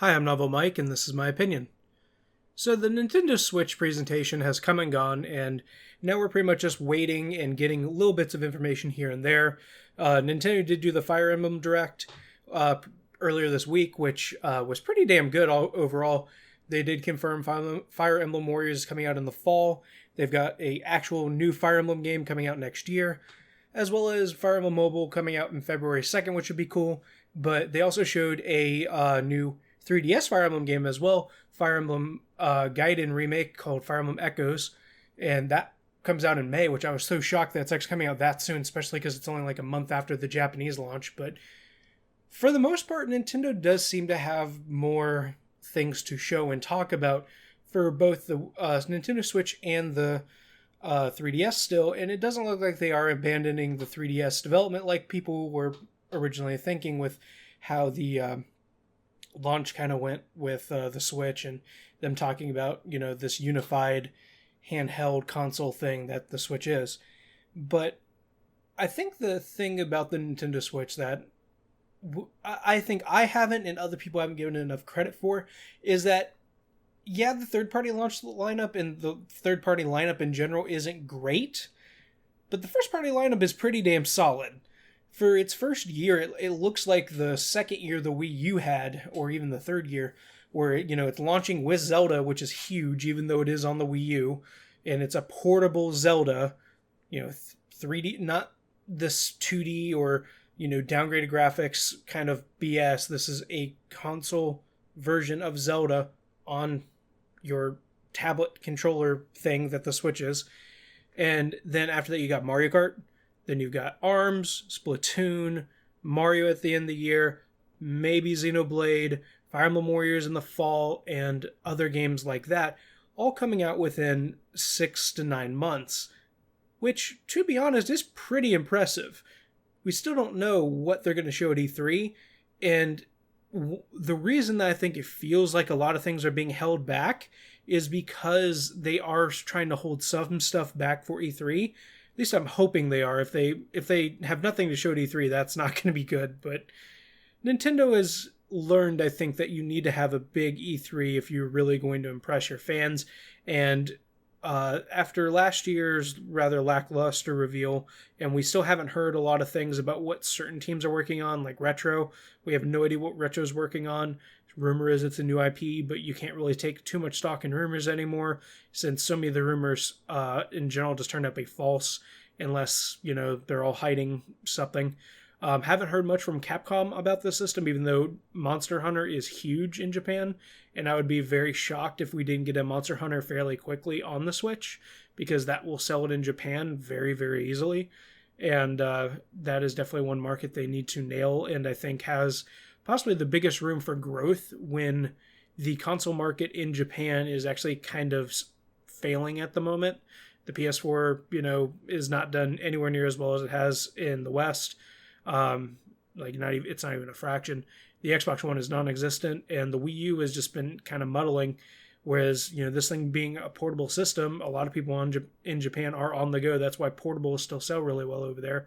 Hi, I'm Novel Mike, and this is my opinion. So, the Nintendo Switch presentation has come and gone, and now we're pretty much just waiting and getting little bits of information here and there. Nintendo did do the Fire Emblem Direct earlier this week, which was pretty damn good overall. They did confirm Fire Emblem Warriors is coming out in the fall. They've got a actual new Fire Emblem game coming out next year, as well as Fire Emblem Mobile coming out in February 2nd, which would be cool. But they also showed a new 3DS Fire Emblem game as well, Fire Emblem Gaiden remake called Fire Emblem Echoes, and that comes out in May, which I was so shocked that it's actually coming out that soon, especially because it's only like a month after the Japanese launch. But for the most part, Nintendo does seem to have more things to show and talk about for both the Nintendo Switch and the 3DS still, and it doesn't look like they are abandoning the 3DS development like people were originally thinking with how the launch kind of went with the Switch and them talking about, this unified handheld console thing that the Switch is. But I think the thing about the Nintendo Switch that I think I haven't and other people haven't given it enough credit for is that, yeah, the third-party launch lineup and the third-party lineup in general isn't great, but the first-party lineup is pretty damn solid. For its first year, it looks like the second year the Wii U had, or even the third year, where, it's launching with Zelda, which is huge, even though it is on the Wii U, and it's a portable Zelda, 3D, not this 2D or, downgraded graphics kind of BS. This is a console version of Zelda on your tablet controller thing that the Switch is. And then after that, you got Mario Kart. Then you've got ARMS, Splatoon, Mario at the end of the year, maybe Xenoblade, Fire Emblem Warriors in the fall, and other games like that, all coming out within 6 to 9 months, which, to be honest, is pretty impressive. We still don't know what they're going to show at E3, and the reason that I think it feels like a lot of things are being held back is because they are trying to hold some stuff back for E3. At least I'm hoping they are. If they have nothing to show at E3, that's not going to be good. But Nintendo has learned, I think, that you need to have a big E3 if you're really going to impress your fans. And after last year's rather lackluster reveal, and we still haven't heard a lot of things about what certain teams are working on, like Retro. We have no idea what Retro's working on. Rumor is it's a new IP, but you can't really take too much stock in rumors anymore, since so many of the rumors in general just turned out to be false, unless, they're all hiding something. Haven't heard much from Capcom about the system, even though Monster Hunter is huge in Japan, and I would be very shocked if we didn't get a Monster Hunter fairly quickly on the Switch, because that will sell it in Japan very, very easily, and that is definitely one market they need to nail, and I think has possibly the biggest room for growth when the console market in Japan is actually kind of failing at the moment. The PS4, is not done anywhere near as well as it has in the West. It's not even a fraction. The Xbox One is non-existent, and the Wii U has just been kind of muddling. Whereas, this thing being a portable system, a lot of people in Japan are on the go. That's why portables still sell really well over there.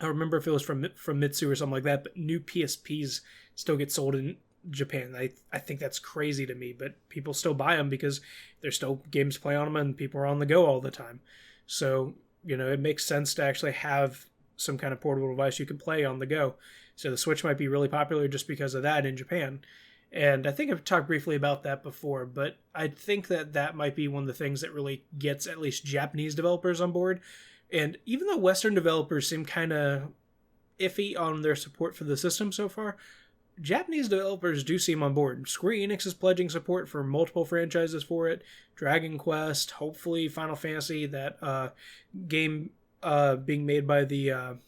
I remember if it was from Mitsu or something like that, but new PSPs still get sold in Japan. I think that's crazy to me, but people still buy them because there's still games to play on them and people are on the go all the time. So, it makes sense to actually have some kind of portable device you can play on the go. So the Switch might be really popular just because of that in Japan. And I think I've talked briefly about that before, but I think that might be one of the things that really gets at least Japanese developers on board. And even though Western developers seem kind of iffy on their support for the system so far, Japanese developers do seem on board. Square Enix is pledging support for multiple franchises for it. Dragon Quest, hopefully Final Fantasy, that game being made by the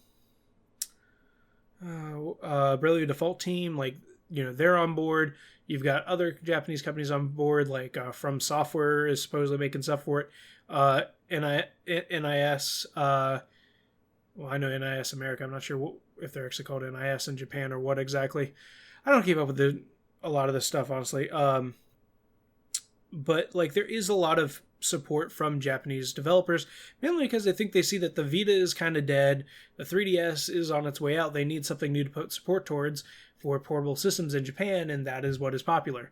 Bravely Default team, they're on board. You've got other Japanese companies on board, like From Software is supposedly making stuff for it. NIS, I know NIS America. I'm not sure if they're actually called NIS in Japan or what exactly. I don't keep up with a lot of this stuff, honestly. But there is a lot of support from Japanese developers, mainly because they think they see that the Vita is kind of dead. The 3DS is on its way out. They need something new to put support towards. for portable systems in Japan, and that is what is popular.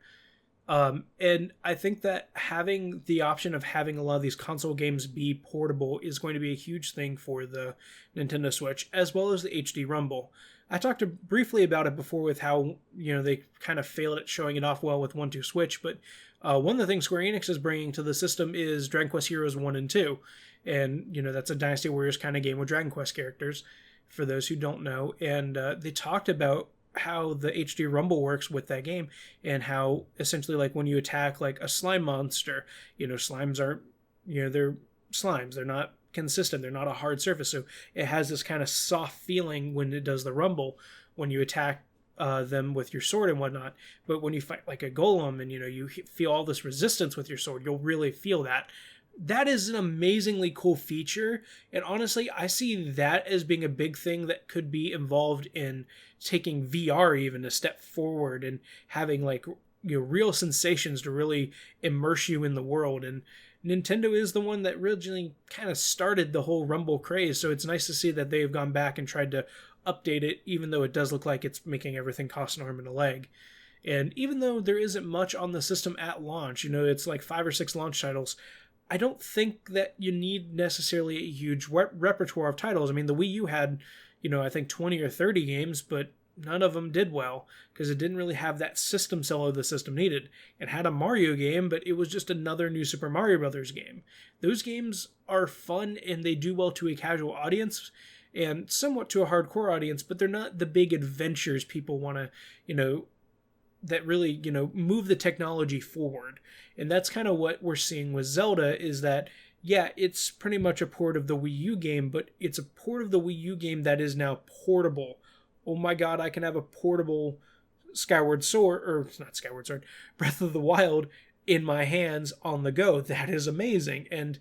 And I think that having the option of having a lot of these console games be portable is going to be a huge thing for the Nintendo Switch, as well as the HD Rumble. I talked briefly about it before with how, they kind of failed at showing it off well with 1-2 Switch, but one of the things Square Enix is bringing to the system is Dragon Quest Heroes 1 and 2. And, that's a Dynasty Warriors kind of game with Dragon Quest characters, for those who don't know. And they talked about how the HD Rumble works with that game, and how essentially, like, when you attack like a slime monster, slimes aren't, they're slimes, they're not consistent, they're not a hard surface, so it has this kind of soft feeling when it does the rumble when you attack them with your sword and whatnot. But when you fight like a golem and you feel all this resistance with your sword, you'll really feel that. That is an amazingly cool feature, and honestly, I see that as being a big thing that could be involved in taking VR even a step forward and having like real sensations to really immerse you in the world. And Nintendo is the one that originally kind of started the whole Rumble craze, so it's nice to see that they've gone back and tried to update it, even though it does look like it's making everything cost an arm and a leg. And even though there isn't much on the system at launch, it's like 5 or 6 launch titles, I don't think that you need necessarily a huge repertoire of titles. I mean, the Wii U had, I think 20 or 30 games, but none of them did well because it didn't really have that system seller the system needed. It had a Mario game, but it was just another new Super Mario Brothers game. Those games are fun and they do well to a casual audience and somewhat to a hardcore audience, but they're not the big adventures people want to, that really, move the technology forward. And that's kind of what we're seeing with Zelda, is that, yeah, it's pretty much a port of the Wii U game, but it's a port of the Wii U game that is now portable. Oh my god, I can have a portable Skyward Sword, or not Skyward Sword, Breath of the Wild in my hands on the go. That is amazing. And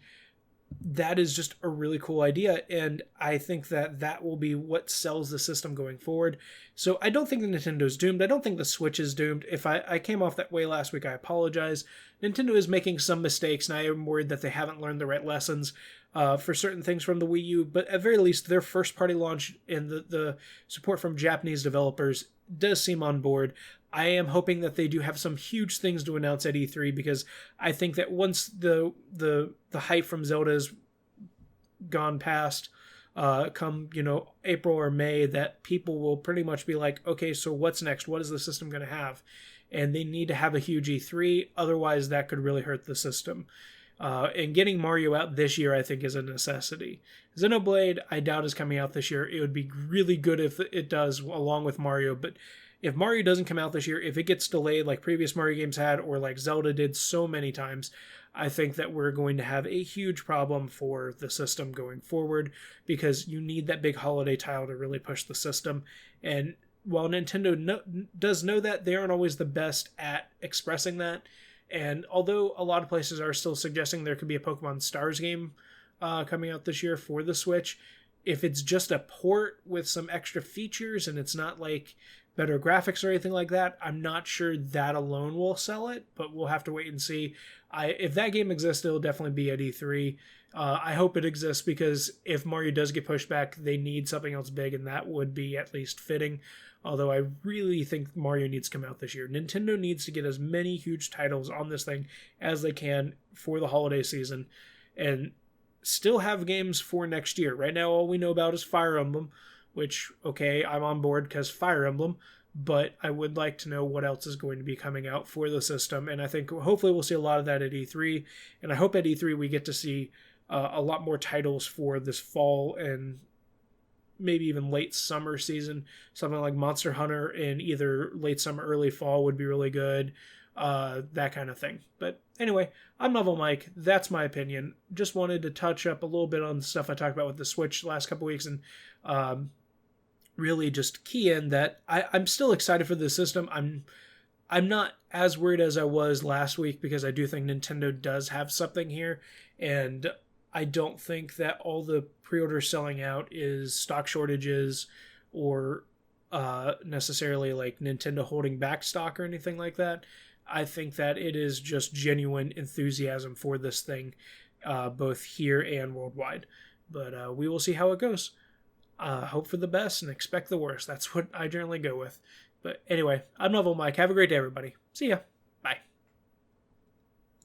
that is just a really cool idea, and I think that will be what sells the system going forward. So I don't think the Nintendo's doomed. I don't think the Switch is doomed. If I came off that way last week, I apologize. Nintendo is making some mistakes, and I am worried that they haven't learned the right lessons for certain things from the Wii U, but at very least, their first-party launch and the support from Japanese developers does seem on board. I am hoping that they do have some huge things to announce at E3, because I think that once the hype from Zelda is gone past, come April or May, that people will pretty much be like, okay, so what's next? What is the system going to have? And they need to have a huge E3, otherwise that could really hurt the system. And getting Mario out this year, I think, is a necessity. Xenoblade, I doubt is coming out this year. It would be really good if it does, along with Mario, but if Mario doesn't come out this year, if it gets delayed like previous Mario games had, or like Zelda did so many times, I think that we're going to have a huge problem for the system going forward, because you need that big holiday title to really push the system. And while Nintendo does know that, they aren't always the best at expressing that. And although a lot of places are still suggesting there could be a Pokemon Stars game coming out this year for the Switch, if it's just a port with some extra features and it's not like better graphics or anything like that, I'm not sure that alone will sell it, but we'll have to wait and see. If that game exists, it'll definitely be at E3. I hope it exists, because if Mario does get pushed back, they need something else big, and that would be at least fitting. Although I really think Mario needs to come out this year. Nintendo needs to get as many huge titles on this thing as they can for the holiday season, and still have games for next year. Right now, all we know about is Fire Emblem, which, okay, I'm on board because Fire Emblem, but I would like to know what else is going to be coming out for the system, and I think hopefully we'll see a lot of that at E3, and I hope at E3 we get to see a lot more titles for this fall and maybe even late summer season. Something like Monster Hunter in either late summer, early fall would be really good, that kind of thing. But anyway, I'm Novel Mike. That's my opinion. Just wanted to touch up a little bit on the stuff I talked about with the Switch the last couple weeks, and really just key in that I'm still excited for the system. I'm not as worried as I was last week, because I do think Nintendo does have something here, and I don't think that all the pre-orders selling out is stock shortages or necessarily like Nintendo holding back stock or anything like that. I think that it is just genuine enthusiasm for this thing, both here and worldwide. But we will see how it goes. Hope for the best and expect the worst. That's what I generally go with. But anyway, I'm Level Mike. Have a great day, everybody. See ya.